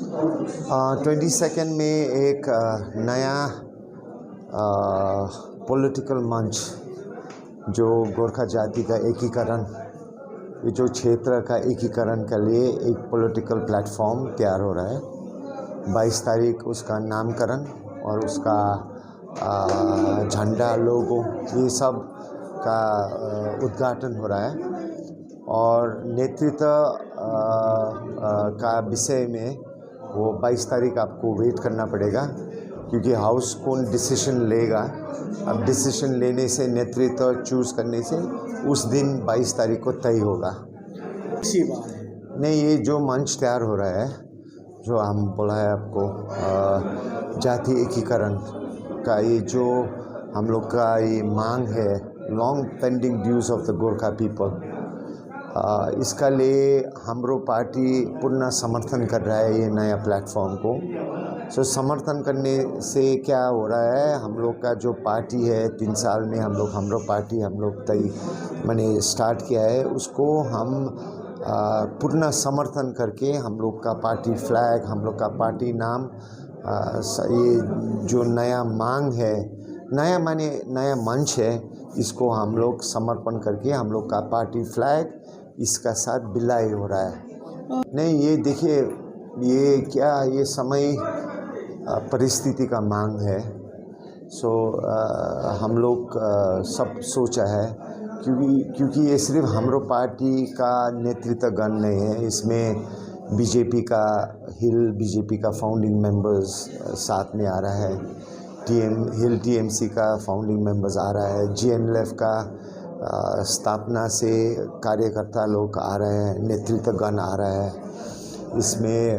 22 में एक नया पॉलिटिकल मंच जो गोरखा जाति का एकीकरण, ये जो क्षेत्र का एकीकरण के लिए एक पॉलिटिकल प्लेटफॉर्म तैयार हो रहा है। 22 तारीख उसका नामकरण और उसका झंडा, लोगो, ये सब का उद्घाटन हो रहा है। और नेतृत्व का विषय में वो 22 तारीख आपको वेट करना पड़ेगा, क्योंकि हाउस कौन डिसीजन लेगा। अब डिसीजन लेने से, नेतृत्व चूज़ करने से उस दिन 22 तारीख को तय होगा। अच्छी बात है। नहीं, ये जो मंच तैयार हो रहा है, जो हम बोला है आपको, जाति एकीकरण का, ये जो हम लोग का ये मांग है, long pending dues of the Gorkha people, इसका लिए हमरो पार्टी पूर्ण समर्थन कर रहा है ये नया प्लेटफॉर्म को। समर्थन करने से क्या हो रहा है, हम लोग का जो पार्टी है 3 साल में हमरो पार्टी तय मैंने स्टार्ट किया है, उसको हम पूर्ण समर्थन करके हम लोग का पार्टी फ्लैग, हम लोग का पार्टी नाम, ये जो नया मांग है, नया माने नया मंच है, इसको हम लोग समर्पण करके हम लोग का पार्टी फ्लैग इसका साथ विलय हो रहा है। नहीं, ये देखिए, ये क्या, ये समय परिस्थिति का मांग है। हम लोग सब सोचा है, क्योंकि ये सिर्फ हमरो पार्टी का नेतृत्वगण नहीं है, इसमें बीजेपी का बीजेपी का फाउंडिंग मेंबर्स साथ में आ रहा है, हिल टीएमसी का फाउंडिंग मेंबर्स आ रहा है, जीएनएलएफ का स्थापना से कार्यकर्ता लोग आ रहे हैं, नेतृत्वगण आ रहा है। इसमें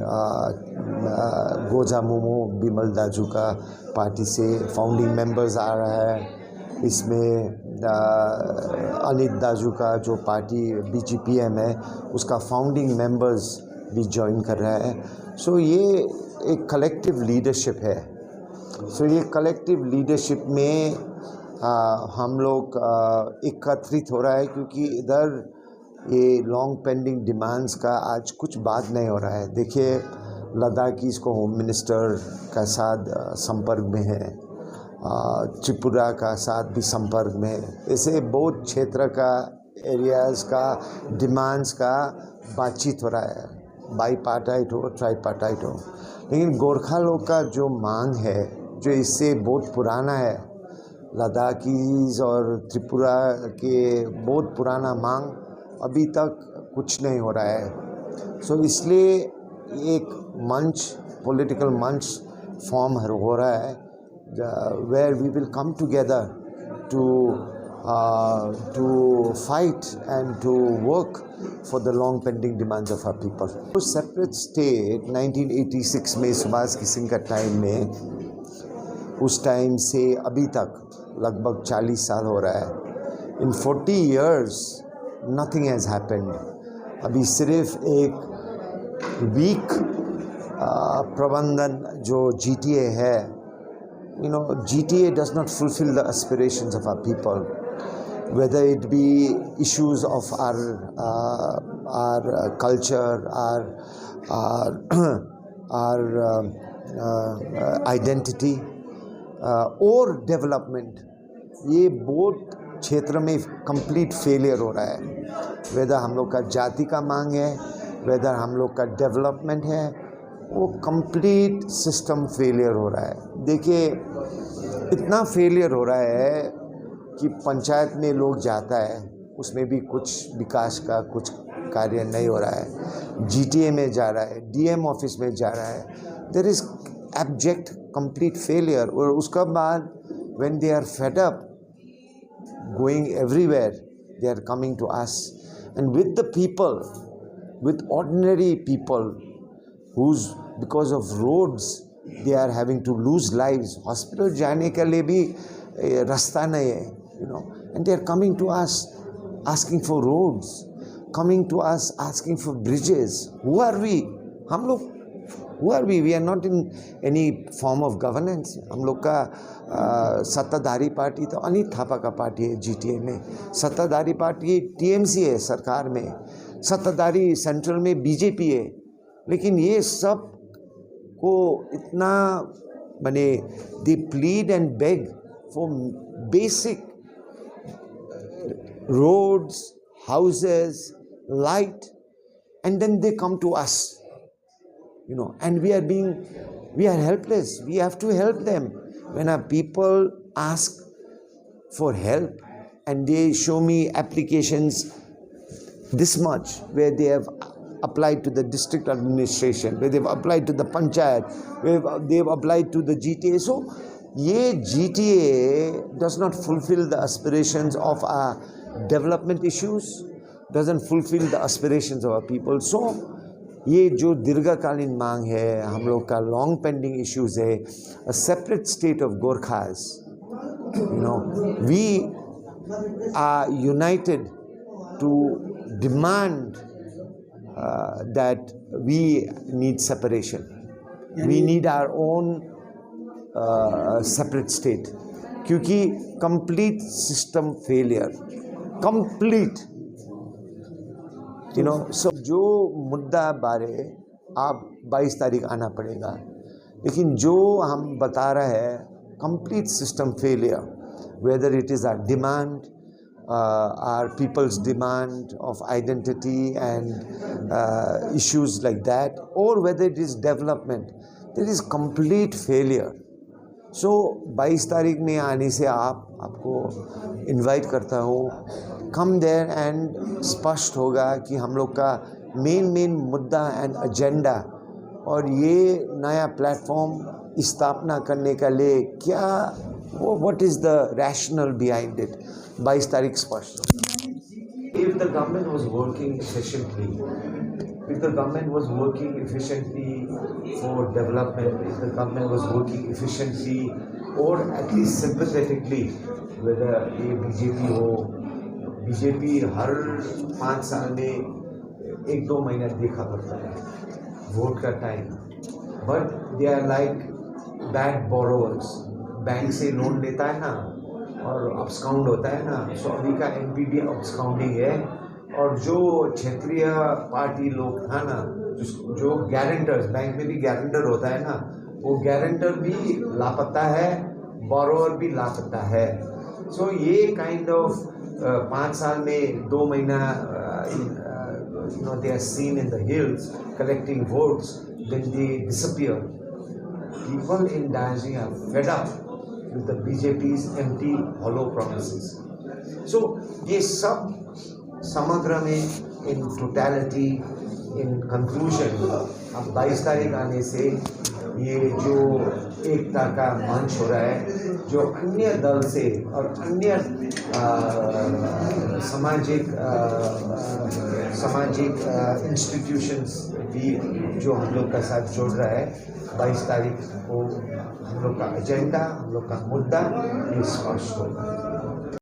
गोजा मोमो बिमल दाजू का पार्टी से फाउंडिंग मेंबर्स आ रहा है। इसमें अनित दाजू का जो पार्टी बीजीपीएम है, उसका फाउंडिंग मेंबर्स भी ज्वाइन कर रहा है। ये एक कलेक्टिव लीडरशिप है। ये कलेक्टिव लीडरशिप में हम लोग एकत्रित हो रहा है, क्योंकि इधर ये लॉन्ग पेंडिंग डिमांड्स का आज कुछ बात नहीं हो रहा है। देखिए, लद्दाखी इसको होम मिनिस्टर का साथ संपर्क में है, त्रिपुरा का साथ भी संपर्क में है। ऐसे बहुत क्षेत्र का, एरियाज़ का डिमांड्स का बातचीत हो रहा है, बाईपार्टाइट हो, ट्राईपार्टाइट हो। लेकिन गोरखा लोग का जो मांग है, जो इससे बहुत पुराना है, लद्दाखीज़ और त्रिपुरा के बहुत पुराना मांग, अभी तक कुछ नहीं हो रहा है। इसलिए एक मंच, पॉलिटिकल मंच फॉर्म हो रहा है, where we will come together to fight and to work for the long pending demands of our people. Separate state 1986 में सुभाष किसिंग का टाइम में, उस टाइम से अभी तक लगभग 40 साल हो रहा है। इन 40 years नथिंग हैज़ हैपेंड। अभी सिर्फ एक वीक प्रबंधन जो GTA है, GTA does not fulfill the aspirations of our people, whether it be issues of our culture, our identity or development। ये बहुत क्षेत्र में कंप्लीट फेलियर हो रहा है। वेदर हम लोग का जाति का मांग है, वेदर हम लोग का डेवलपमेंट है, वो कंप्लीट सिस्टम फेलियर हो रहा है। देखिए, इतना फेलियर हो रहा है कि पंचायत में लोग जाता है, उसमें भी कुछ विकास का कुछ कार्य नहीं हो रहा है। GTA में जा रहा है, DM ऑफिस में जा रहा है, there is abject complete failure. और उसके बाद when they are fed up going everywhere, they are coming to us, and with the people, with ordinary people who's, because of roads, they are having to lose lives. Hospital जाने के लिए भी रास्ता नहीं है, and they are coming to us asking for roads, coming to us asking for bridges. Who are we? हम लोग Who are we? We are not in any form of governance. हम लोग का सत्ताधारी पार्टी तो अनित थापा का पार्टी है GTA में, सत्ताधारी पार्टी TMC है सरकार में, सत्ताधारी सेंट्रल में BJP है। लेकिन ये सब को इतना माने they plead and beg for basic roads, houses, light, and then they come to us, and we are helpless. We have to help them. When our people ask for help and they show me applications this much where they have applied to the district administration, where they've applied to the panchayat, where they've applied to the GTA. So ये GTA does not fulfill the aspirations of our development issues, doesn't fulfill the aspirations of our people. So ये जो दीर्घकालीन मांग है, हम लोग का long pending issues है, a separate state of Gorkhas. We are united to demand that we need separation. We need our own separate state. क्योंकि complete system failure, complete, so जो मुद्दा बारे आप 22 तारीख आना पड़ेगा, लेकिन जो हम बता रहे हैं complete system failure, whether it is our demand, our people's demand of identity and issues like that, or whether it is development, there is complete failure. So 22 तारीख में आने से आपको इनवाइट करता हूँ, कम देयर एंड स्पष्ट होगा कि हम लोग का मेन मुद्दा एंड एजेंडा और ये नया प्लेटफॉर्म स्थापना करने का लिए क्या, what is the rational behind it. 22 तारीख स्पष्ट. If the government was working efficiently, if the government was working efficiently for development, if the government was working efficiently or at least sympathetically, whether ये BJP हो, BJP हर 5 साल में 1-2 महीना देखा पड़ता है वोट का time, but they are like bad borrowers. Bank से लोन लेता है ना और अपस्काउंड होता है ना, सो अभी का एमपी भी अपस्काउंडिंग है. और जो क्षेत्रीय पार्टी लोग था ना, जो गारंटर्स, बैंक में भी गारंटर होता है ना, वो गारंटर भी लापता है, बोरोवर भी लापता है. सो ये काइंड ऑफ 5 साल में 2 महीना they are seen in the hills collecting votes, then they disappear. People in Darjeeling are fed up with the BJP's empty hollow promises. So ये सब समग्र में in totality, in conclusion, अब 22 तारीख आने से ये जो एकता का मंच हो रहा है, जो अन्य दल से और अन्य सामाजिक इंस्टीट्यूशंस भी जो हम लोग का साथ जोड़ रहा है, 22 तारीख को हम लोग का एजेंडा, हम लोग का मुद्दा ये स्पष्ट होगा.